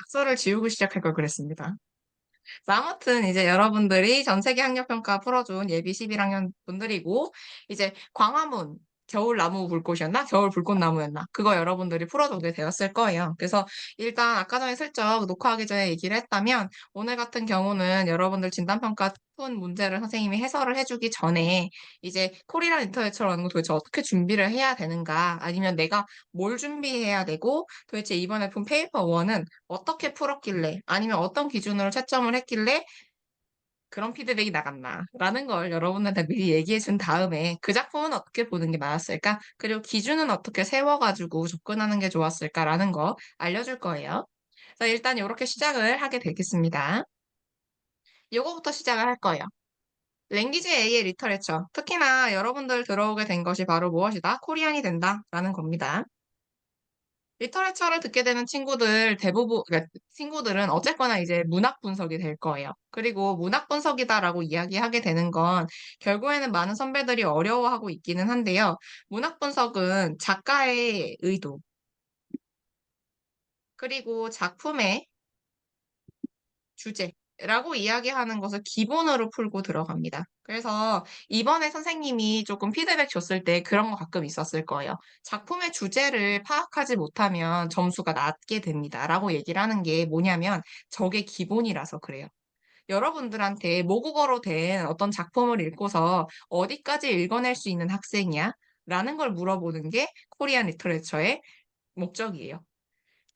낙서를 지우고 시작할 걸 그랬습니다. 아무튼 이제 여러분들이 전 세계 학력평가 풀어준 예비 11학년 분들이고 이제 광화문 겨울나무 불꽃이었나? 겨울 불꽃나무였나? 그거 여러분들이 풀어두게 되었을 거예요. 그래서 일단 아까 전에 슬쩍 녹화하기 전에 얘기를 했다면 오늘 같은 경우는 여러분들 진단평가 푼 문제를 선생님이 해설을 해주기 전에 이제 콜이란 리터레처라는 거 도대체 어떻게 준비를 해야 되는가 아니면 내가 뭘 준비해야 되고 도대체 이번에 푼 페이퍼 1은 어떻게 풀었길래 아니면 어떤 기준으로 채점을 했길래 그런 피드백이 나갔나 라는 걸 여러분한테 미리 얘기해 준 다음에 그 작품은 어떻게 보는 게 맞았을까? 그리고 기준은 어떻게 세워가지고 접근하는 게 좋았을까라는 거 알려줄 거예요. 자, 일단 이렇게 시작을 하게 되겠습니다. 요거부터 시작을 할 거예요. 랭귀지 A의 리터레처. 특히나 여러분들 들어오게 된 것이 바로 무엇이다? 코리안이 된다 라는 겁니다. 리터레처를 듣게 되는 친구들 대부분, 그러니까 친구들은 어쨌거나 이제 문학 분석이 될 거예요. 그리고 문학 분석이다라고 이야기하게 되는 건 결국에는 많은 선배들이 어려워하고 있기는 한데요. 문학 분석은 작가의 의도, 그리고 작품의 주제라고 이야기하는 것을 기본으로 풀고 들어갑니다. 그래서 이번에 선생님이 조금 피드백 줬을 때 그런 거 가끔 있었을 거예요. 작품의 주제를 파악하지 못하면 점수가 낮게 됩니다. 라고 얘기를 하는 게 뭐냐면 저게 기본이라서 그래요. 여러분들한테 모국어로 된 어떤 작품을 읽고서 어디까지 읽어낼 수 있는 학생이야? 라는 걸 물어보는 게 코리안 리터레처의 목적이에요.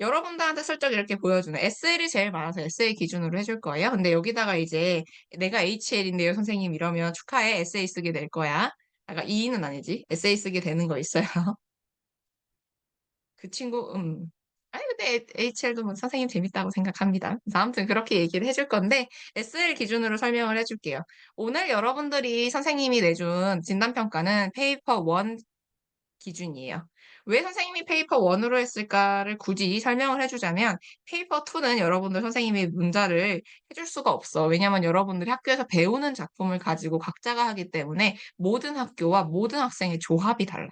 여러분들한테 슬쩍 이렇게 보여주는 SL이 제일 많아서 SL 기준으로 해줄 거예요. 근데 여기다가 이제 내가 HL인데요, 선생님 이러면 축하해, 에세이 쓰게 될 거야. 아까 E는 아니지. 에세이 쓰게 되는 거 있어요. 그 친구, 아니, 근데 HL도 뭐 선생님 재밌다고 생각합니다. 그래서 아무튼 그렇게 얘기를 해줄 건데, SL 기준으로 설명을 해줄게요. 오늘 여러분들이 선생님이 내준 진단평가는 페이퍼 1 기준이에요. 왜 선생님이 페이퍼 1으로 했을까를 굳이 설명을 해주자면 페이퍼 2는 여러분들 선생님이 문자를 해줄 수가 없어. 왜냐하면 여러분들이 학교에서 배우는 작품을 가지고 각자가 하기 때문에 모든 학교와 모든 학생의 조합이 달라요.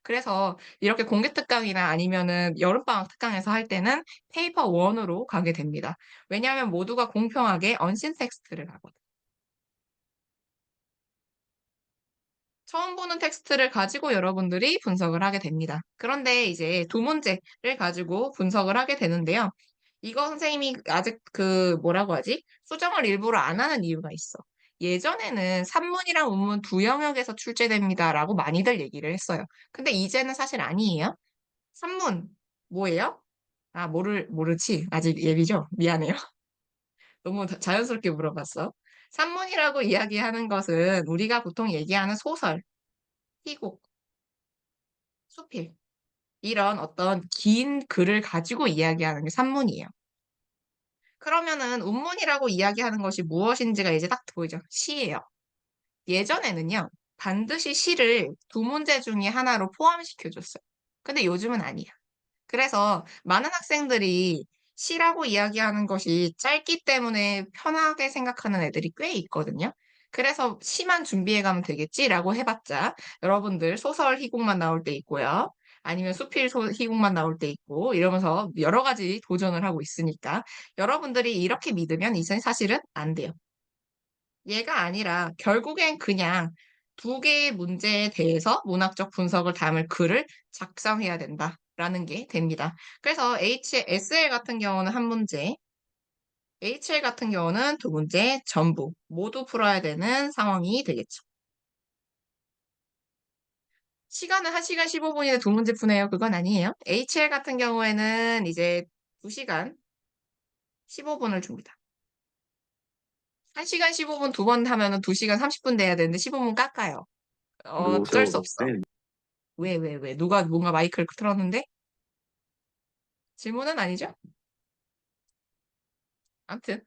그래서 이렇게 공개 특강이나 아니면은 여름방학 특강에서 할 때는 페이퍼 1으로 가게 됩니다. 왜냐하면 모두가 공평하게 언신 텍스트를 하거든. 처음 보는 텍스트를 가지고 여러분들이 분석을 하게 됩니다. 그런데 이제 두 문제를 가지고 분석을 하게 되는데요. 이거 선생님이 아직 그 뭐라고 하지? 수정을 일부러 안 하는 이유가 있어. 예전에는 산문이랑 운문 두 영역에서 출제됩니다라고 많이들 얘기를 했어요. 근데 이제는 사실 아니에요. 산문 뭐예요? 아, 모르지. 아직 예비죠? 미안해요. 너무 자연스럽게 물어봤어. 산문이라고 이야기하는 것은 우리가 보통 얘기하는 소설, 희곡, 수필 이런 어떤 긴 글을 가지고 이야기하는 게 산문이에요. 그러면은 운문이라고 이야기하는 것이 무엇인지가 이제 딱 보이죠. 시예요. 예전에는요. 반드시 시를 두 문제 중에 하나로 포함시켜 줬어요. 근데 요즘은 아니야. 그래서 많은 학생들이 시라고 이야기하는 것이 짧기 때문에 편하게 생각하는 애들이 꽤 있거든요. 그래서 시만 준비해 가면 되겠지라고 해봤자 여러분들 소설 희곡만 나올 때 있고요. 아니면 수필 희곡만 나올 때 있고 이러면서 여러 가지 도전을 하고 있으니까 여러분들이 이렇게 믿으면 이제 사실은 안 돼요. 얘가 아니라 결국엔 그냥 두 개의 문제에 대해서 문학적 분석을 담을 글을 작성해야 된다라는 게 됩니다. 그래서 SL 같은 경우는 한 문제, HL 같은 경우는 두 문제 전부 모두 풀어야 되는 상황이 되겠죠. 시간은 1시간 15분인데 두 문제 푸네요. 그건 아니에요. HL 같은 경우에는 이제 2시간 15분을 줍니다. 1시간 15분 두 번 하면은 2시간 30분 돼야 되는데 15분 깎아요. 어쩔 수 없어. 왜? 누가 뭔가 마이크를 틀었는데? 질문은 아니죠? 암튼.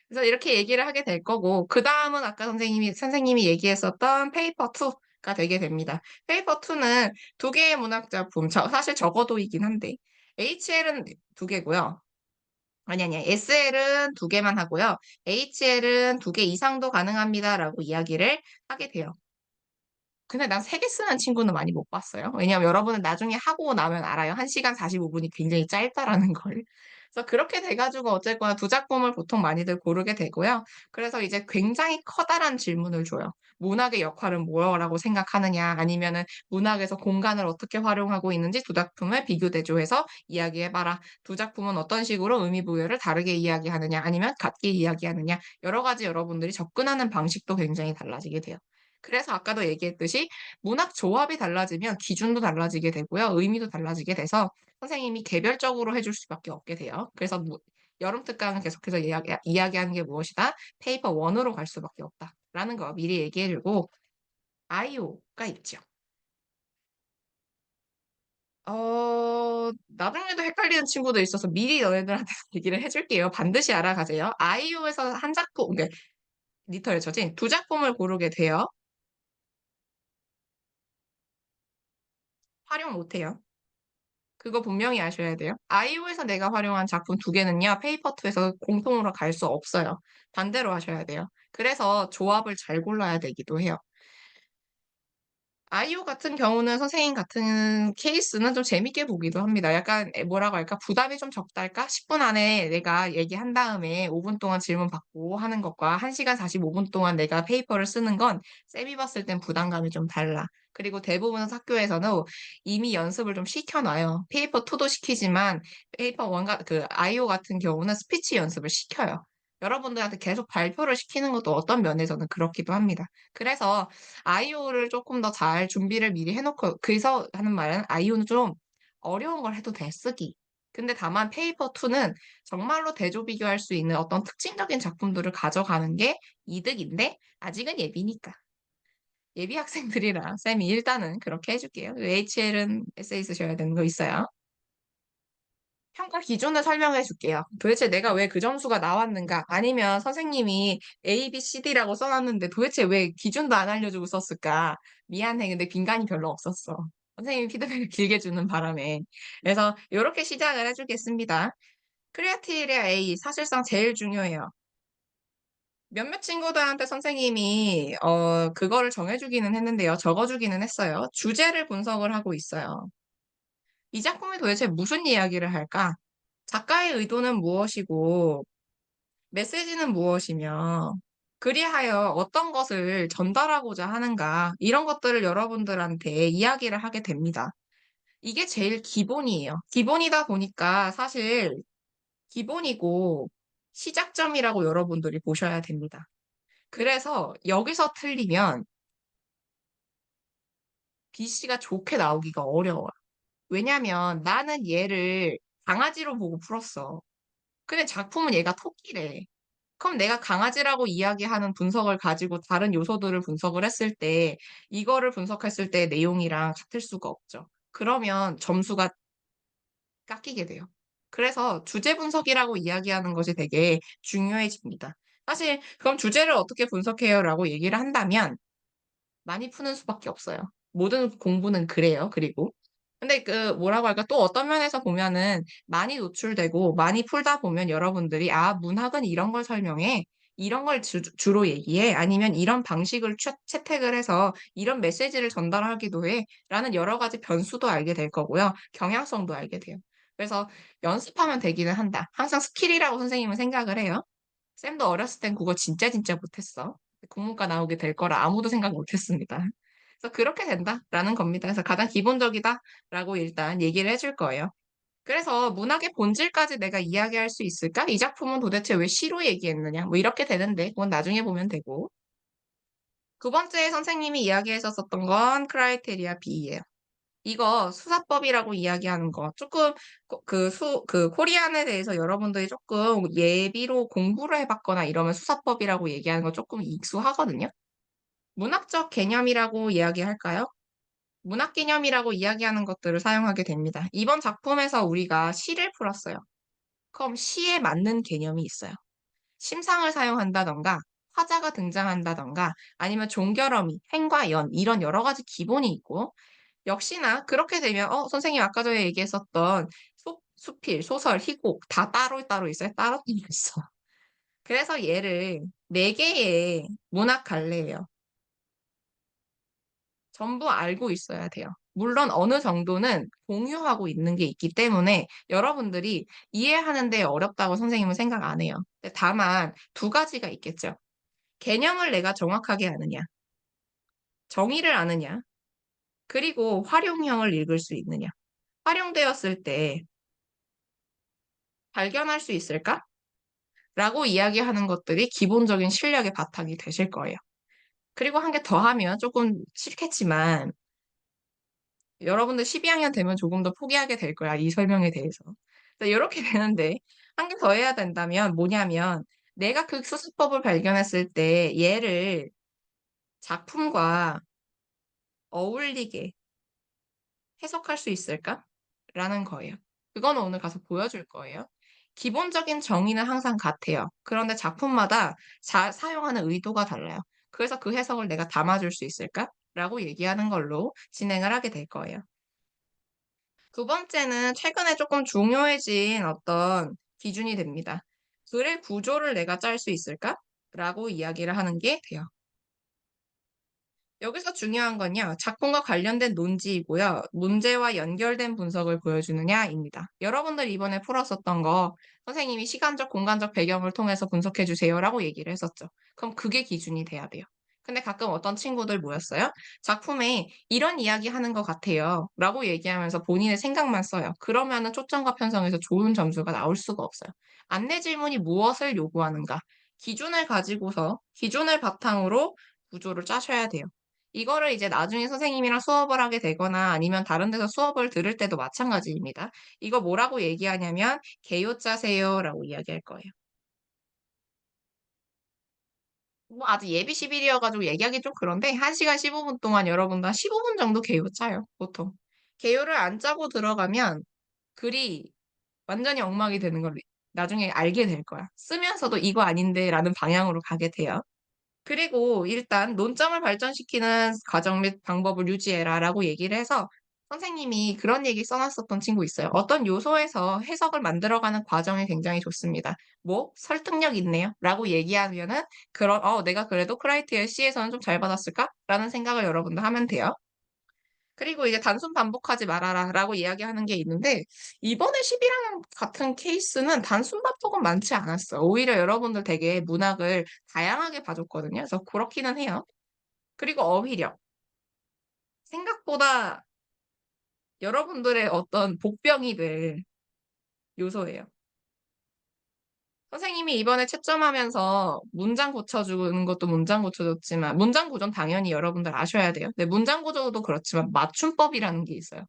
그래서 이렇게 얘기를 하게 될 거고, 그 다음은 아까 선생님이 얘기했었던 페이퍼 2가 되게 됩니다. 페이퍼 2는 두 개의 문학 작품, 사실 적어도이긴 한데, HL은 두 개고요. 아니, SL은 두 개만 하고요. HL은 두 개 이상도 가능합니다라고 이야기를 하게 돼요. 근데 난 세 개 쓰는 친구는 많이 못 봤어요. 왜냐면 여러분은 나중에 하고 나면 알아요. 1시간 45분이 굉장히 짧다라는 걸. 그래서 그렇게 돼 가지고 어쨌거나 두 작품을 보통 많이들 고르게 되고요. 그래서 이제 굉장히 커다란 질문을 줘요. "문학의 역할은 뭐라고 생각하느냐?" 아니면은 "문학에서 공간을 어떻게 활용하고 있는지 두 작품을 비교 대조해서 이야기해 봐라. 두 작품은 어떤 식으로 의미 부여를 다르게 이야기하느냐 아니면 같게 이야기하느냐." 여러 가지 여러분들이 접근하는 방식도 굉장히 달라지게 돼요. 그래서 아까도 얘기했듯이 문학 조합이 달라지면 기준도 달라지게 되고요. 의미도 달라지게 돼서 선생님이 개별적으로 해줄 수밖에 없게 돼요. 그래서 여름 특강은 계속해서 이야기하는 게 무엇이다? 페이퍼 1 으로 갈 수밖에 없다라는 거 미리 얘기해 주고 아이오가 있죠. 나중에도 헷갈리는 친구도 있어서 미리 너네들한테 얘기를 해 줄게요. 반드시 알아가세요. 아이오에서 한 작품 그러니까 리터레처지 두 작품을 고르게 돼요. 활용 못 해요. 그거 분명히 아셔야 돼요. 아이오에서 내가 활용한 작품 두 개는요. 페이퍼 2 에서 공통으로 갈 수 없어요. 반대로 하셔야 돼요. 그래서 조합을 잘 골라야 되기도 해요. 아이오 같은 경우는 선생님 같은 케이스는 좀 재밌게 보기도 합니다. 약간 뭐라고 할까? 부담이 좀 적달까? 10분 안에 내가 얘기한 다음에 5분 동안 질문 받고 하는 것과 1 시간 45분 동안 내가 페이퍼를 쓰는 건 쌤이 봤을 땐 부담감이 좀 달라. 그리고 대부분 학교에서는 이미 연습을 좀 시켜 놔요. 페이퍼 2도 시키지만 페이퍼 1과 그 아이오 같은 경우는 스피치 연습을 시켜요. 여러분들한테 계속 발표를 시키는 것도 어떤 면에서는 그렇기도 합니다. 그래서 아이오를 쪼끔 더 잘 준비를 미리 해 놓고 그래서 하는 말은 아이오는 좀 어려운 걸 해도 돼 쓰기. 근데 다만 페이퍼 2는 정말로 대조 비교할 수 있는 어떤 특징적인 작품들을 가져가는 게 이득인데 아직은 예비니까. 예비 학생들이라 쌤이 일단은 그렇게 해 줄게요. HL은 에세이 쓰셔야 되는 거 있어요. 평가 기준을 설명해 줄게요. 도대체 내가 왜 그 점수가 나왔는가? 아니면 선생님이 A, B, C, D라고 써 놨는데 도대체 왜 기준도 안 알려주고 썼을까? 미안해. 근데 빈간이 별로 없었어. 선생님이 피드백을 길게 주는 바람에. 그래서 요렇게 시작을 해 주겠습니다. 크리아티리아 A 사실상 제일 중요해요. 몇몇 친구들한테 선생님이 그거를 정해 주기는 했는데요. 적어 주기는 했어요. 주제를 분석을 하고 있어요. 이 작품이 도대체 무슨 이야기를 할까? 작가의 의도는 무엇이고 메시지는 무엇이며 그리하여 어떤 것을 전달하고자 하는가 이런 것들을 여러분들한테 이야기를 하게 됩니다. 이게 제일 기본이에요. 기본이다 보니까 사실 기본이고 시작점이라고 여러분들이 보셔야 됩니다. 그래서 여기서 틀리면 BC가 좋게 나오기가 어려워요. 왜냐면 나는 얘를 강아지로 보고 풀었어. 근데 작품은 얘가 토끼래. 그럼 내가 강아지라고 이야기하는 분석을 가지고 다른 요소들을 분석을 했을 때 이거를 분석했을 때 내용이랑 같을 수가 없죠. 그러면 점수가 깎이게 돼요. 그래서 주제 분석이라고 이야기하는 것이 되게 중요해집니다. 사실 "그럼 주제를 어떻게 분석해요?"라고 얘기를 한다면 많이 푸는 수밖에 없어요. 모든 공부는 그래요 그리고. 근데 그 뭐라고 할까 또 어떤 면에서 보면은 많이 노출되고 많이 풀다 보면 여러분들이 '아 문학은 이런 걸 설명해. 이런 걸 주로 얘기해. 아니면 이런 방식을 채택을 해서 이런 메시지를 전달하기도 해.'라는 여러 가지 변수도 알게 될 거고요. 경향성도 알게 돼요. 그래서 '연습하면 되기는 한다.' 항상 스킬이라고 선생님은 생각을 해요. 쌤도 어렸을 땐 국어 진짜 못했어. 국문과 나오게 될 거라 아무도 생각 못 했습니다. 그래서 "그렇게 된다."라는 겁니다. 그래서 "가장 기본적이다."라고 일단 얘기를 해줄 거예요. 그래서 "문학의 본질까지 내가 이야기할 수 있을까? 이 작품은 도대체 왜 시로 얘기했느냐?" 뭐 이렇게 되는데 그건 나중에 보면 되고. 두 번째 선생님이 이야기하셨었던 건 크라이테리아 B예요. 이거 수사법이라고 이야기하는 거 쪼끔 코리안에 대해서 여러분들이 쪼끔 예비로 공부를 해 봤거나 이러면 수사법이라고 얘기하는 거 쪼끔 익숙하거든요. 문학적 개념이라고 이야기할까요? 문학 개념이라고 이야기하는 것들을 사용하게 됩니다. 이번 작품에서 우리가 시를 풀었어요. 그럼 시에 맞는 개념이 있어요. 심상을 사용한다든가 화자가 등장한다든가 아니면 종결어미, 행과 연 이런 여러 가지 기본이 있고 역시나 그렇게 되면 선생님 아까 전에 얘기했었던 수필, 소설, 희곡 다 따로따로 있어요? 따로따로 있어. 그래서 얘를 4 개의 문학 갈래예요. 전부 알고 있어야 돼요. 물론 어느 정도는 공유하고 있는 게 있기 때문에 여러분들이 이해하는 데 어렵다고 선생님은 생각 안 해요. 근데 다만 두 가지가 있겠죠. 개념을 내가 정확하게 아느냐, 정의를 아느냐, 그리고 활용형을 읽을 수 있느냐. 활용되었을 때 발견할 수 있을까? 라고 이야기하는 것들이 기본적인 실력의 바탕이 되실 거예요. 그리고 한 개 더 하면 조금 싫겠지만 여러분들 12학년 되면 조금 더 포기하게 될 거야, 이 설명에 대해서. 요렇게 되는데 한 개 더 해야 된다면 뭐냐면 내가 그 수습법을 발견했을 때 얘를 작품과 어울리게 해석할 수 있을까? 라는 거예요. 그거는 오늘 가서 보여줄 거예요. 기본적인 정의는 항상 같아요. 그런데 작품마다 사용하는 의도가 달라요. 그래서 그 해석을 내가 담아줄 수 있을까? 라고 얘기하는 걸로 진행을 하게 될 거예요. 두 번째는 최근에 조금 중요해진 어떤 기준이 됩니다. 글의 구조를 내가 짤 수 있을까? 라고 이야기를 하는 게 돼요. 여기서 중요한 건요. 작품과 관련된 논지이고요. 문제와 연결된 분석을 보여주느냐입니다. 여러분들 이번에 풀었었던 거 선생님이 시간적, 공간적 배경을 통해서 분석해 주세요라고 얘기를 했었죠. 그럼 그게 기준이 돼야 돼요. 근데 가끔 어떤 친구들 모였어요. 작품에 이런 이야기 하는 것 같아요. 라고 얘기하면서 본인의 생각만 써요. 그러면은 초점과 편성에서 좋은 점수가 나올 수가 없어요. 안내 질문이 무엇을 요구하는가? 기준을 가지고서 기준을 바탕으로 구조를 짜셔야 돼요. 이거를 이제 나중에 선생님이랑 수업을 하게 되거나 아니면 다른 데서 수업을 들을 때도 마찬가지입니다. 이거 뭐라고 얘기하냐면 "개요 짜세요."라고 이야기할 거예요. 뭐 아직 예비 시빌이어 가지고 얘기하기 좀 그런데 1 시간 15분 동안 여러분들 한 15분 정도 개요 짜요, 보통. 개요를 안 짜고 들어가면 글이 완전히 엉망이 되는 걸 나중에 알게 될 거야. 쓰면서도 '이거 아닌데.'라는 방향으로 가게 돼요. 그리고 일단 "논점을 발전시키는 과정 및 방법을 유지해라."라고 얘기를 해서 선생님이 그런 얘기 써 놨었던 친구 있어요. "어떤 요소에서 해석을 만들어가는 과정이 굉장히 좋습니다. 뭐 설득력 있네요."라고 얘기하면은 그런 '어 내가 그래도 크라이테리아 C에서는 좀 잘 받았을까?'라는 생각을 여러분도 하면 돼요. 그리고 이제 "단순 반복하지 말아라."라고 이야기하는 게 있는데 이번에 11학년 같은 케이스는 단순 반복은 많지 않았어요. 오히려 여러분들 되게 문학을 다양하게 봐 줬거든요. 그래서 그렇기는 해요. 그리고 어휘력. 생각보다 여러분들의 어떤 복병이 될 요소예요. 선생님이 이번에 채점하면서 문장 고쳐주는 것도 문장 고쳐줬지만 문장 구조는 당연히 여러분들 아셔야 돼요. 근데 문장 구조도 그렇지만 맞춤법이라는 게 있어요.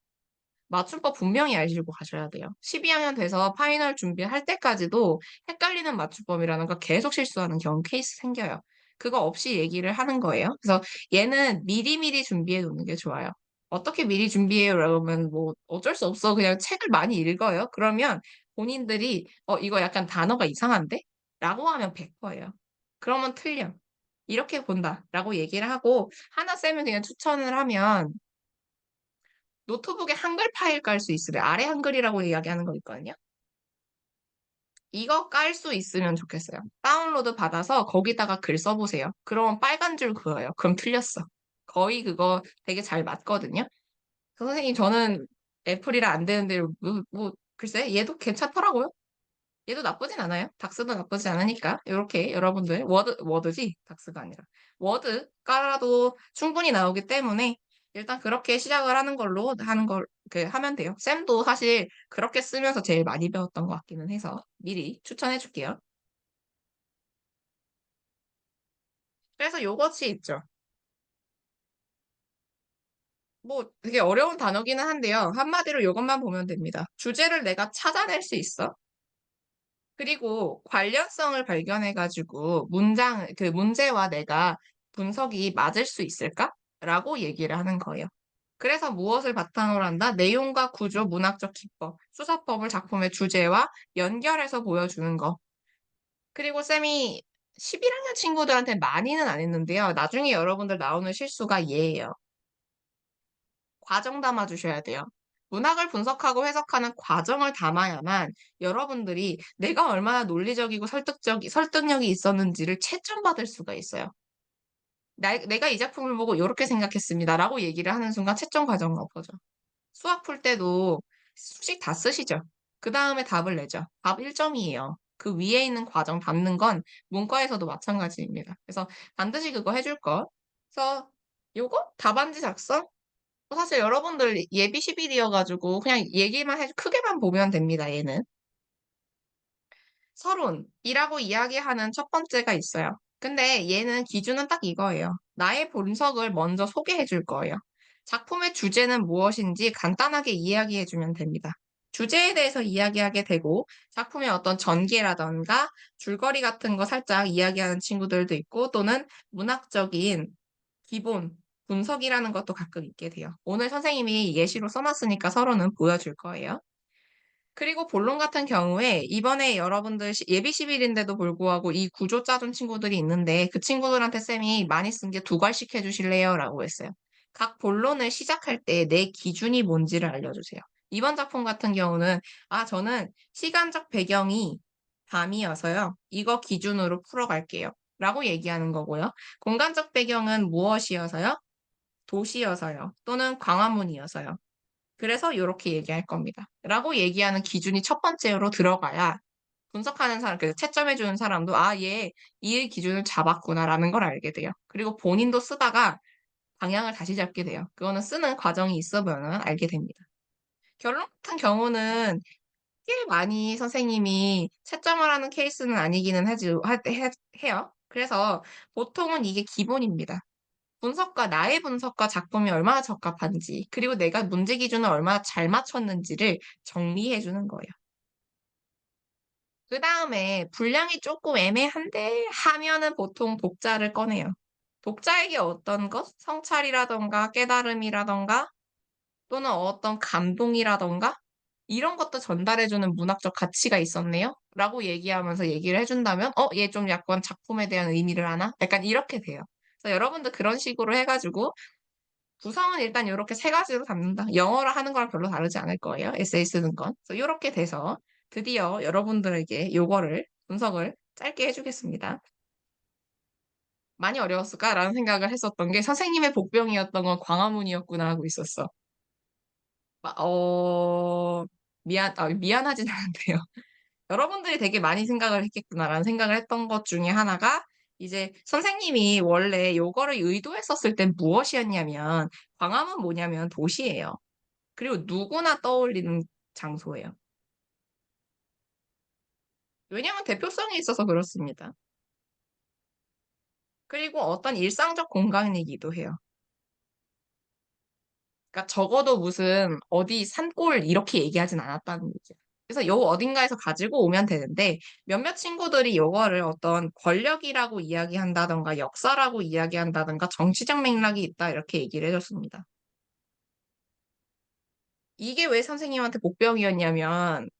맞춤법 분명히 아시고 가셔야 돼요. 12학년 돼서 파이널 준비할 때까지도 헷갈리는 맞춤법이라는 거 계속 실수하는 경우 케이스 생겨요. 그거 없이 얘기를 하는 거예요. 그래서 얘는 미리미리 준비해 놓는 게 좋아요. "어떻게 미리 준비해요?" 그러면 뭐 "어쩔 수 없어. 그냥 책을 많이 읽어요." 그러면 본인들이 이거 약간 단어가 이상한데?" 라고 하면 100% 예요. 그러면 틀려. "이렇게 본다."라고 얘기를 하고 하나 쌤은 그냥 추천을 하면 노트북에 한글 파일 깔 수 있으래 아래 한글이라고 이야기하는 거 있거든요. 이거 깔 수 있으면 좋겠어요. 다운로드 받아서 거기다가 글 써 보세요. 그러면 빨간 줄 그어요. 그럼 틀렸어. 거의 그거 되게 잘 맞거든요. 그 선생님 저는 애플이라 안 되는데 뭐 글쎄 얘도 괜찮더라고요. 얘도 나쁘진 않아요. 닥스도 나쁘지 않으니까 요렇게 여러분들 워드지 닥스가 아니라. 워드 깔아도 충분히 나오기 때문에 일단 그렇게 시작을 하는 걸로 하는 걸 하면 돼요. 쌤도 사실 그렇게 쓰면서 제일 많이 배웠던 것 같기는 해서 미리 추천해 줄게요. 그래서 요것이 있죠. 뭐 되게 어려운 단어기는 한데요. 한마디로 요것만 보면 됩니다. 주제를 내가 찾아낼 수 있어. 그리고 관련성을 발견해 가지고 문장 문제와 내가 분석이 맞을 수 있을까?"라고 얘기를 하는 거예요. 그래서 무엇을 바탕으로 한다? 내용과 구조, 문학적 기법, 수사법을 작품의 주제와 연결해서 보여주는 거. 그리고 쌤이 11학년 친구들한테 많이는 안 했는데요. 나중에 여러분들 나오는 실수가 얘예요. 과정 담아 주셔야 돼요. 문학을 분석하고 해석하는 과정을 담아야만 여러분들이 내가 얼마나 논리적이고 설득력이 있었는지를 채점받을 수가 있어요. 내가 이 작품을 보고 요렇게 생각했습니다."라고 얘기를 하는 순간 채점 과정은 엎어져. 수학 풀 때도 수식 다 쓰시죠. 그다음에 답을 내죠. 답 1 점이에요. 그 위에 있는 과정 받는 건 문과에서도 마찬가지입니다. 그래서 반드시 그거 해줄 것. 그래서 요거 답안지 작성 사실 여러분들 예비 시빌이어 가지고 그냥 얘기만 해 크게만 보면 됩니다, 얘는. 서론이라고 이야기하는 첫 번째가 있어요. 근데 얘는 기준은 딱 이거예요. 나의 본석을 먼저 소개해 줄 거예요. 작품의 주제는 무엇인지 간단하게 이야기해 주면 됩니다. 주제에 대해서 이야기하게 되고 작품의 어떤 전개라든가 줄거리 같은 거 살짝 이야기하는 친구들도 있고 또는 문학적인 기본 분석이라는 것도 가끔 있게 돼요. 오늘 선생님이 예시로 써 놨으니까 서론은 보여줄 거예요. 그리고 본론 같은 경우에 이번에 여러분들 예비 시빌인데도 불구하고 이 구조 짜준 친구들이 있는데 그 친구들한테 쌤이 "많이 쓴 게 두 과씩 해 주실래요?"라고 했어요. 각 본론을 시작할 때 내 기준이 뭔지를 알려주세요. 이번 작품 같은 경우는 "아 저는 시간적 배경이 밤이어서요. 이거 기준으로 풀어갈게요." 라고 얘기하는 거고요. 공간적 배경은 무엇이어서요? 도시여서요. 또는 광화문이어서요. 그래서 요렇게 얘기할 겁니다. 라고 얘기하는 기준이 첫 번째로 들어가야 분석하는 사람 그 채점해 주는 사람도 '아 얘 이 기준을 잡았구나.'라는 걸 알게 돼요. 그리고 본인도 쓰다가 방향을 다시 잡게 돼요. 그거는 쓰는 과정이 있어 보면 알게 됩니다. 결론 같은 경우는 꽤 많이 선생님이 채점을 하는 케이스는 아니기는 하죠 하 해 해요. 그래서 보통은 이게 기본입니다. 분석과 나의 분석과 작품이 얼마나 적합한지 그리고 내가 문제 기준을 얼마나 잘 맞췄는지를 정리해 주는 거예요. 그다음에 분량이 쪼끔 애매한데 하면은 보통 독자를 꺼내요. 독자에게 어떤 것? 성찰이라든가 깨달음이라든가 또는 어떤 감동이라든가 "이런 것도 전달해 주는 문학적 가치가 있었네요." 라고 얘기하면서 얘기를 해 준다면 '어 얘 좀 약간 작품에 대한 의미를 아나?' 약간 이렇게 돼요. 그래서 여러분도 그런 식으로 해 가지고 구성은 일단 요렇게 세 가지로 잡는다. 영어로 하는 거랑 별로 다르지 않을 거예요, 에세이 쓰는 건. 그래서 요렇게 돼서 드디어 여러분들에게 요거를 분석을 짧게 해 주겠습니다. '많이 어려웠을까?'라는 생각을 했었던 게 '선생님의 복병이었던 건 광화문이었구나.' 하고 있었어. 어 미안하진 않은데요. '여러분들이 되게 많이 생각을 했겠구나.'라는 생각을 했던 것 중에 하나가 이제 선생님이 원래 요거를 의도했었을 땐 무엇이었냐면 광화문 뭐냐면 도시예요. 그리고 누구나 떠올리는 장소예요. 왜냐하면 대표성이 있어서 그렇습니다. 그리고 어떤 일상적 공간이기도 해요. 그러니까 적어도 무슨 어디 산골 이렇게 얘기하진 않았다는 얘기죠. 그래서 요 어딘가에서 가지고 오면 되는데 몇몇 친구들이 요거를 어떤 권력이라고 이야기한다든가 역사라고 이야기한다든가 정치적 맥락이 있다 이렇게 얘기를 해 줬습니다. 이게 왜 선생님한테 복병이었냐면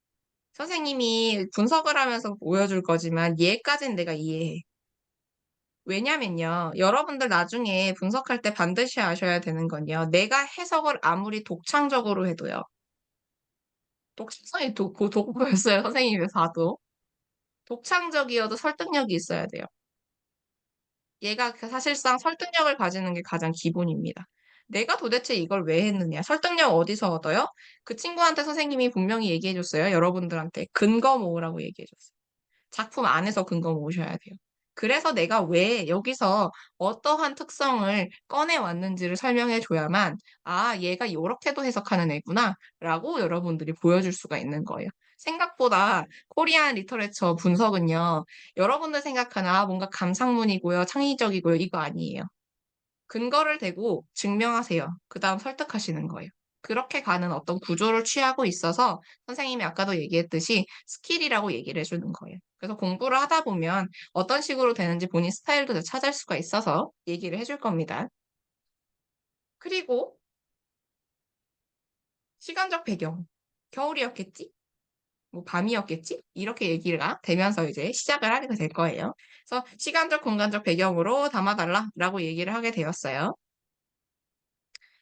선생님이 분석을 하면서 보여줄 거지만 얘까진 내가 이해해. 왜냐면요. 여러분들 나중에 분석할 때 반드시 아셔야 되는 건요. 내가 해석을 아무리 독창적으로 해도요. 독창성이 돋보였어요 선생님이 봐도. 독창적이어도 설득력이 있어야 돼요. 얘가 사실상 설득력을 가지는 게 가장 기본입니다. 내가 도대체 이걸 왜 했느냐. 설득력 어디서 얻어요? 그 친구한테 선생님이 분명히 얘기해 줬어요. 여러분들한테 근거 모으라고 얘기해 줬어요. 작품 안에서 근거 모으셔야 돼요. 그래서 내가 왜 여기서 어떠한 특성을 꺼내 왔는지를 설명해 줘야만 '아 얘가 요렇게도 해석하는 애구나.'라고 여러분들이 보여줄 수가 있는 거예요. 생각보다 코리안 리터레처 분석은요. 여러분들 생각하는 '아 뭔가 감상문이고요. 창의적이고요.' 이거 아니에요. 근거를 대고 증명하세요. 그다음 설득하시는 거예요. 그렇게 가는 어떤 구조를 취하고 있어서 선생님이 아까도 얘기했듯이 스킬이라고 얘기를 해 주는 거예요. 그래서 공부를 하다 보면 어떤 식으로 되는지 본인 스타일도 찾을 수가 있어서 얘기를 해줄 겁니다. 그리고 시간적 배경. 겨울이었겠지? 뭐 밤이었겠지? 이렇게 얘기가 되면서 이제 시작을 하게 될 거예요. 그래서 "시간적 공간적 배경으로 담아 달라."라고 얘기를 하게 되었어요.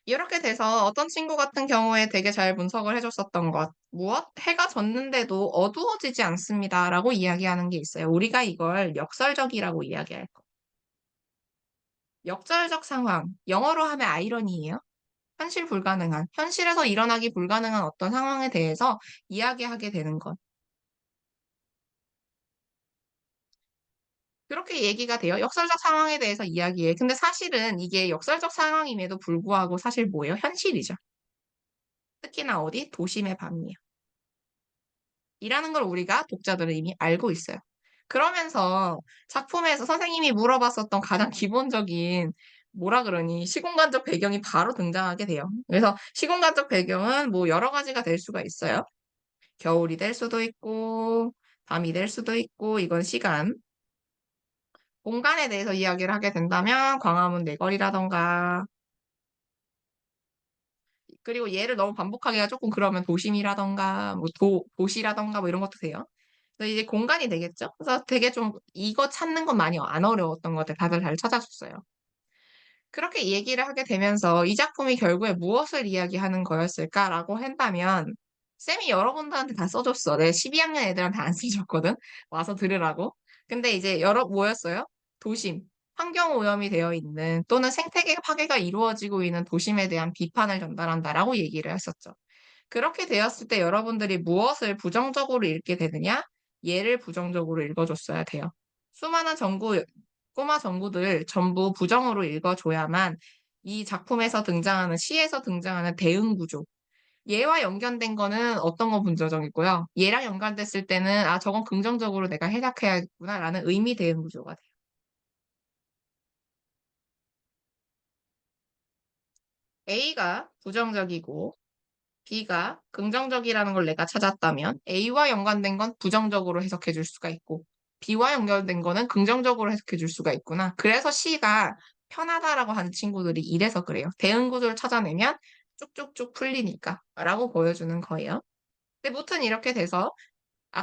이렇게 돼서 어떤 친구 같은 경우에 되게 잘 분석을 해 줬었던 것. 무엇? "해가 졌는데도 어두워지지 않습니다."라고 이야기하는 게 있어요. 우리가 이걸 역설적이라고 이야기할 거. 역설적 상황, 영어로 하면 아이러니예요. 현실 불가능한, 현실에서 일어나기 불가능한 어떤 상황에 대해서 이야기하게 되는 것. 그렇게 얘기가 돼요. 역설적 상황에 대해서 이야기해. 근데 사실은 이게 역설적 상황임에도 불구하고 사실 뭐예요? 현실이죠. 특히나 어디? 도심의 밤이에요. 이라는 걸 우리가 독자들은 이미 알고 있어요. 그러면서 작품에서 선생님이 물어봤었던 가장 기본적인 뭐라 그러니 시공간적 배경이 바로 등장하게 돼요. 그래서 시공간적 배경은 뭐 여러 가지가 될 수가 있어요. 겨울이 될 수도 있고 밤이 될 수도 있고 이건 시간. 공간에 대해서 이야기를 하게 된다면 광화문 내거리라던가 그리고 얘를 너무 반복하기가 조금 그러면 도심이라던가 뭐 도시라던가 뭐 이런 것도 돼요. 그래서 이제 공간이 되겠죠. 그래서 되게 좀 이거 찾는 건 많이 안 어려웠던 것 같아요. 다들 잘 찾아줬어요. 그렇게 얘기를 하게 되면서 '이 작품이 결국에 무엇을 이야기하는 거였을까?'라고 한다면 쌤이 여러분들한테 다 써 줬어. 내가 12학년 애들한테 안 써 줬거든, 와서 들으라고. 근데 이제 뭐였어요? 도심, 환경 오염이 되어 있는 또는 생태계 파괴가 이루어지고 있는 도심에 대한 비판을 전달한다라고 얘기를 했었죠. 그렇게 되었을 때 여러분들이 무엇을 부정적으로 읽게 되느냐? 얘를 부정적으로 읽어 줬어야 돼요. 수많은 꼬마 전구들 전부 부정으로 읽어 줘야만 이 작품에서 등장하는 시에서 등장하는 대응 구조 얘와 연관된 거는 어떤 건 부정적이고요. 얘랑 연관됐을 때는 '아 저건 긍정적으로 내가 해석해야겠구나.'라는 의미 대응 구조가 돼요. A가 부정적이고 B가 긍정적이라는 걸 내가 찾았다면 A와 연관된 건 부정적으로 해석해 줄 수가 있고 B와 연결된 거는 긍정적으로 해석해 줄 수가 있구나. 그래서 C가 편하다라고 하는 친구들이 이래서 그래요. 대응 구조를 찾아내면 쭉쭉쭉 풀리니까라고 보여주는 거예요. 근데 무튼 이렇게 돼서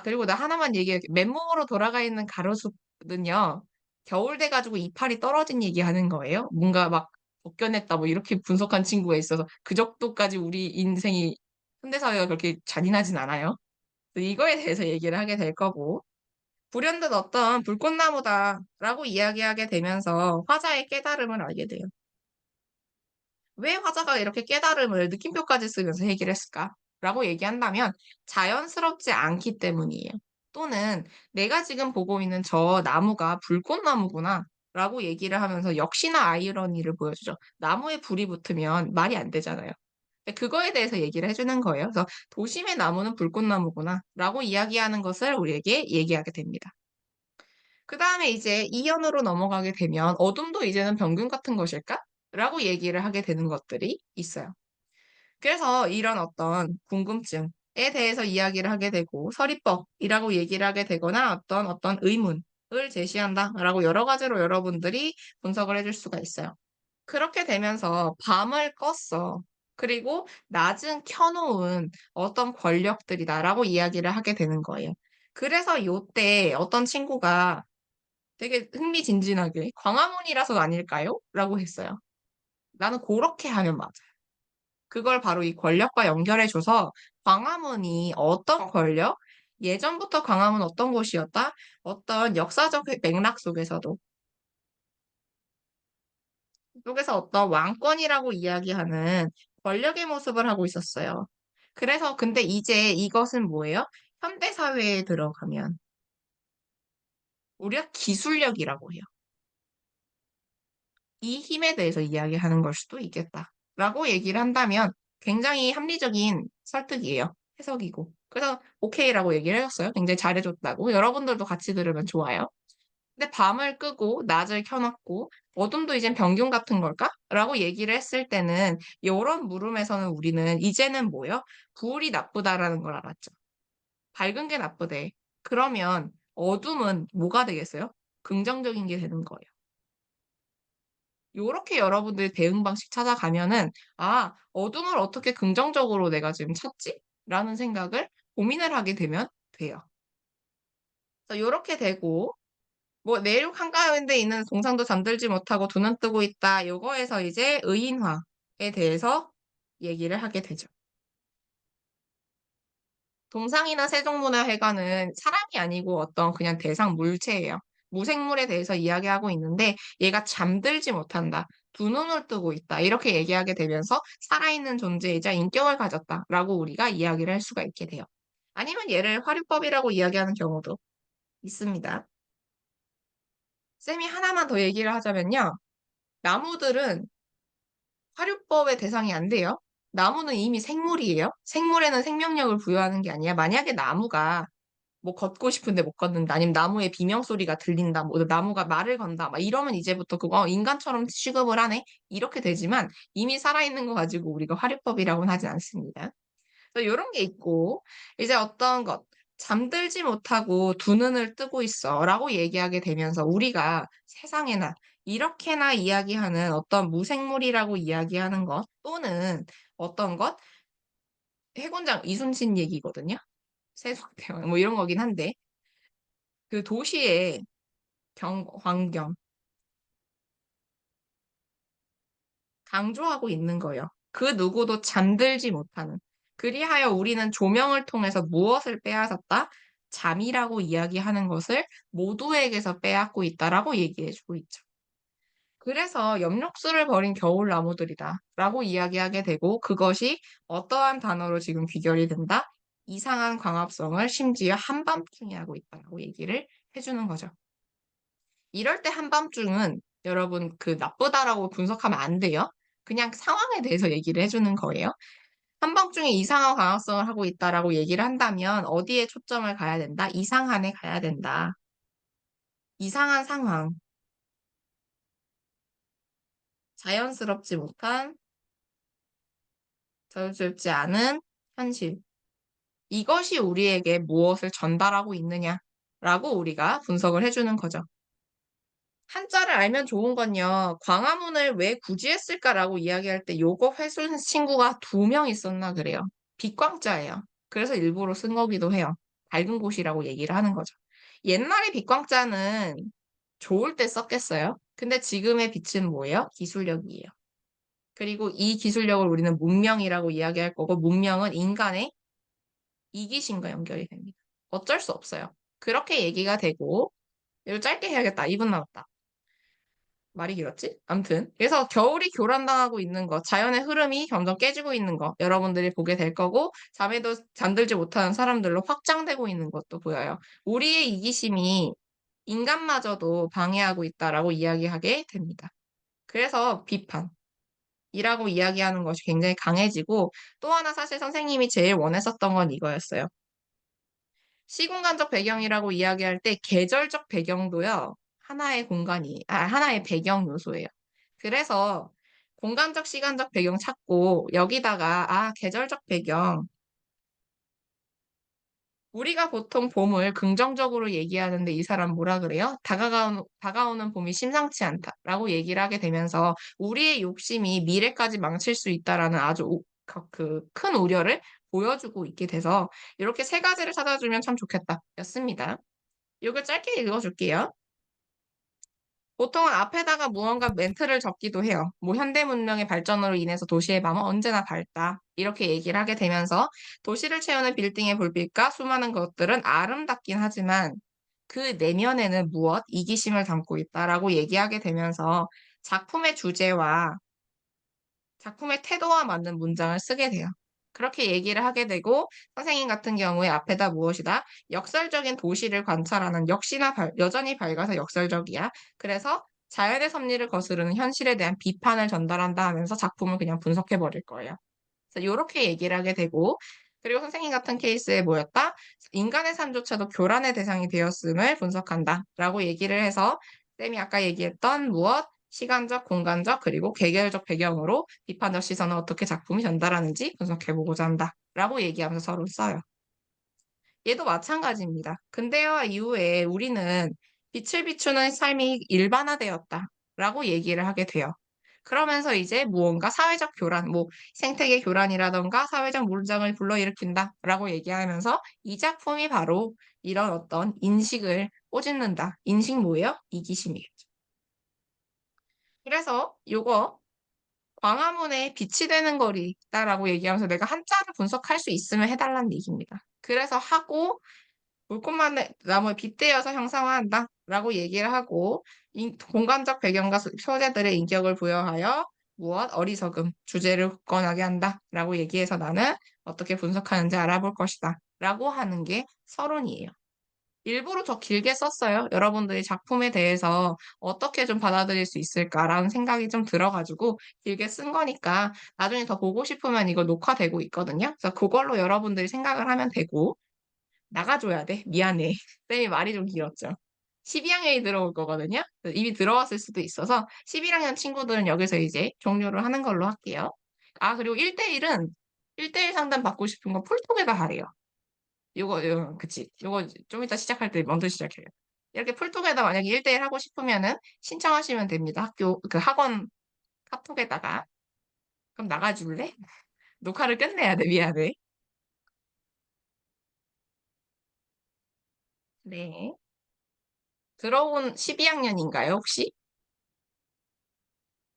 그리고 나 하나만 얘기할게. 맨몸으로 돌아가 있는 가로수는요. 겨울 돼 가지고 이파리 떨어진 얘기하는 거예요. 뭔가 막 "벗겨냈다." 뭐 이렇게 분석한 친구가 있어서 그 정도까지 우리 인생이 현대 사회가 그렇게 잔인하진 않아요. 그래서 이거에 대해서 얘기를 하게 될 거고 "불현듯 어떤 불꽃나무다."라고 이야기하게 되면서 화자의 깨달음을 알게 돼요. 왜 화자가 이렇게 깨달음을 느낌표까지 쓰면서 얘기를 했을까라고 얘기한다면 자연스럽지 않기 때문이에요. 또는 '내가 지금 보고 있는 저 나무가 불꽃나무구나.'라고 얘기를 하면서 역시나 아이러니를 보여주죠. 나무에 불이 붙으면 말이 안 되잖아요. 근데 그거에 대해서 얘기를 해 주는 거예요. 그래서 '도심의 나무는 불꽃나무구나.'라고 이야기하는 것을 우리에게 얘기하게 됩니다. 그다음에 이제 이연으로 넘어가게 되면 '어둠도 이제는 병균 같은 것일까?'라고 얘기를 하게 되는 것들이 있어요. 그래서 이런 어떤 궁금증에 대해서 이야기를 하게 되고 서리법이라고 얘기를 하게 되거나 어떤 의문을 제시한다라고 여러 가지로 여러분들이 분석을 해줄 수가 있어요. 그렇게 되면서 "밤을 껐어. 그리고 낮은 켜 놓은 어떤 권력들이다."라고 이야기를 하게 되는 거예요. 그래서 요때 어떤 친구가 되게 흥미진진하게 "광화문이라서 아닐까요?" 라고 했어요. 나는 고렇게 하면 맞아요. 그걸 바로 이 권력과 연결해 줘서 광화문이 어떤 권력, 예전부터 광화문은 어떤 곳이었다, 어떤 역사적 맥락 속에서 어떤 왕권이라고 이야기하는 권력의 모습을 하고 있었어요. 그래서 근데 이제 이것은 뭐예요? 현대 사회에 들어가면 우리가 기술력이라고 해요. 이 힘에 대해서 이야기하는 걸 수도 있겠다라고 얘기를 한다면 굉장히 합리적인 설득이에요. 해석이고. 그래서 오케이라고 얘기를 해 줬어요. 굉장히 잘해 줬다고. 여러분들도 같이 들으면 좋아요. 근데 밤을 끄고 낮을 켜 놨고 '어둠도 이젠 병균 같은 걸까?'라고 얘기를 했을 때는 요런 물음에서는 우리는 이제는 뭐요? '불이 나쁘다.'라는 걸 알았죠. '밝은 게 나쁘대.' 그러면 어둠은 뭐가 되겠어요? 긍정적인 게 되는 거예요. 요렇게 여러분들이 대응 방식 찾아가면은 '아 어둠을 어떻게 긍정적으로 내가 지금 찾지?'라는 생각을 고민을 하게 되면 돼요. 그래서 요렇게 되고 뭐 "내륙 한가운데 있는 동상도 잠들지 못하고 두 눈 뜨고 있다." 요거에서 이제 의인화에 대해서 얘기를 하게 되죠. 동상이나 세종문화회관은 사람이 아니고 어떤 그냥 대상 물체예요. 무생물에 대해서 이야기하고 있는데 얘가 잠들지 못한다. 두 눈을 뜨고 있다. 이렇게 얘기하게 되면서 살아있는 존재이자 인격을 가졌다라고 우리가 이야기를 할 수가 있게 돼요. 아니면 얘를 화류법이라고 이야기하는 경우도 있습니다. 쌤이 하나만 더 얘기를 하자면요. 나무들은 화류법의 대상이 안 돼요. 나무는 이미 생물이에요. 생물에는 생명력을 부여하는 게 아니야. 만약에 나무가 뭐 걷고 싶은데 못 걷는다. 아니면 나무의 비명소리가 들린다. 뭐 나무가 말을 건다. 막 이러면 이제부터 그거 인간처럼 취급을 하네. 이렇게 되지만 이미 살아있는 거 가지고 우리가 화류법이라고는 하진 않습니다. 그래서 요런 게 있고 이제 어떤 것 잠들지 못하고 두 눈을 뜨고 있어라고 얘기하게 되면서 우리가 세상에나 이렇게나 이야기하는 어떤 무생물이라고 이야기하는 것 또는 어떤 것 해군장 이순신 얘기거든요. 세속대왕 뭐 이런 거긴 한데 그 도시의 환경 강조하고 있는 거예요. 그 누구도 잠들지 못하는. 그리하여 우리는 조명을 통해서 무엇을 빼앗았다? 잠이라고 이야기하는 것을 모두에게서 빼앗고 있다라고 얘기해 주고 있죠. 그래서 엽록술을 벌인 겨울나무들이다라고 이야기하게 되고 그것이 어떠한 단어로 지금 귀결이 된다? 이상한 광합성을 심지어 한밤중에 하고 있다라고 얘기를 해주는 거죠. 이럴 때 한밤중은 여러분 그 나쁘다라고 분석하면 안 돼요. 그냥 상황에 대해서 얘기를 해주는 거예요. 한밤중에 이상한 광합성을 하고 있다라고 얘기를 한다면 어디에 초점을 가야 된다? 이상한에 가야 된다. 이상한 상황, 자연스럽지 못한, 자연스럽지 않은 현실. 이것이 우리에게 무엇을 전달하고 있느냐라고 우리가 분석을 해주는 거죠. 한자를 알면 좋은 건요. 광화문을 왜 굳이 했을까라고 이야기할 때 요거 회순 친구가 2명 있었나 그래요. 빛광자예요. 그래서 일부러 쓴 거기도 해요. 밝은 곳이라고 얘기를 하는 거죠. 옛날에 빛광자는 좋을 때 썼겠어요? 근데 지금의 빛은 뭐예요? 기술력이에요. 그리고 이 기술력을 우리는 문명이라고 이야기할 거고 문명은 인간의 이기심과 연결이 됩니다. 어쩔 수 없어요. 그렇게 얘기가 되고 이거 짧게 해야겠다. 2분 남았다. 말이 길었지? 암튼 그래서 겨울이 교란당하고 있는 거, 자연의 흐름이 점점 깨지고 있는 거 여러분들이 보게 될 거고 잠에도 잠들지 못하는 사람들로 확장되고 있는 것도 보여요. 우리의 이기심이 인간마저도 방해하고 있다라고 이야기하게 됩니다. 그래서 비판이라고 이야기하는 것이 굉장히 강해지고 또 하나 사실 선생님이 제일 원했었던 건 이거였어요. 시공간적 배경이라고 이야기할 때 계절적 배경도요. 하나의 배경 요소예요. 그래서 공간적, 시간적 배경 찾고 여기다가 계절적 배경. 우리가 보통 봄을 긍정적으로 얘기하는데 이 사람 뭐라 그래요? 다가오는 봄이 심상치 않다라고 얘기를 하게 되면서 우리의 욕심이 미래까지 망칠 수 있다라는 아주 큰 우려를 보여주고 있게 돼서 이렇게 세 가지를 찾아주면 참 좋겠다 였습니다. 이걸 짧게 읽어줄게요. 보통은 앞에다가 무언가 멘트를 적기도 해요. 뭐 현대 문명의 발전으로 인해서 도시의 밤은 언제나 밝다. 이렇게 얘기를 하게 되면서 도시를 채우는 빌딩의 불빛과 수많은 것들은 아름답긴 하지만 그 내면에는 무엇? 이기심을 담고 있다라고 얘기하게 되면서 작품의 주제와 작품의 태도와 맞는 문장을 쓰게 돼요. 그렇게 얘기를 하게 되고 선생님 같은 경우에 앞에다 무엇이다? 역설적인 도시를 관찰하는 역시나 여전히 밝아서 역설적이야. 그래서 자연의 섭리를 거스르는 현실에 대한 비판을 전달한다 하면서 작품을 그냥 분석해 버릴 거예요. 그래서 이렇게 얘기를 하게 되고 그리고 선생님 같은 케이스에 뭐였다? 인간의 삶조차도 교란의 대상이 되었음을 분석한다 라고 얘기를 해서 쌤이 아까 얘기했던 무엇? 시간적, 공간적, 그리고 계결적 배경으로 비판적 시선을 어떻게 작품이 전달하는지 분석해보고자 한다 라고 얘기하면서 서로 써요. 얘도 마찬가지입니다. 근대화 이후에 우리는 빛을 비추는 삶이 일반화되었다 라고 얘기를 하게 돼요. 그러면서 이제 무언가 사회적 교란, 뭐 생태계 교란이라던가 사회적 물장을 불러일으킨다 라고 얘기하면서 이 작품이 바로 이런 어떤 인식을 꼬집는다. 인식 뭐예요? 이기심이겠죠. 그래서 요거 광화문에 빛이 되는 거리다라고 얘기하면서 내가 한자를 분석할 수 있으면 해달라는 얘기입니다. 그래서 하고 불꽃만의 나무에 빗대어서 형상화한다라고 얘기를 하고 공간적 배경과 소재들의 인격을 부여하여 무엇 어리석음 주제를 굳건하게 한다라고 얘기해서 나는 어떻게 분석하는지 알아볼 것이다라고 하는 게 서론이에요. 일부러 더 길게 썼어요. 여러분들이 작품에 대해서 어떻게 좀 받아들일 수 있을까라는 생각이 좀 들어가지고 길게 쓴 거니까 나중에 더 보고 싶으면 이거 녹화되고 있거든요. 그래서 그걸로 여러분들이 생각을 하면 되고 나가줘야 돼. 미안해. 쌤이 말이 좀 길었죠. 12학년이 들어올 거거든요. 이미 들어왔을 수도 있어서 11학년 친구들은 여기서 이제 종료를 하는 걸로 할게요. 아, 그리고 1대1은 1대1 상담 받고 싶은 건 폴톡에다 하래요. 요거, 그치. 요거 좀 이따 시작할 때 먼저 시작해요. 이렇게 폴톡에다 만약에 1대1 하고 싶으면은 신청하시면 됩니다. 학교, 그 학원 카톡에다가. 그럼 나가줄래? 녹화를 끝내야 돼. 미안해. 네. 들어온 12학년인가요, 혹시?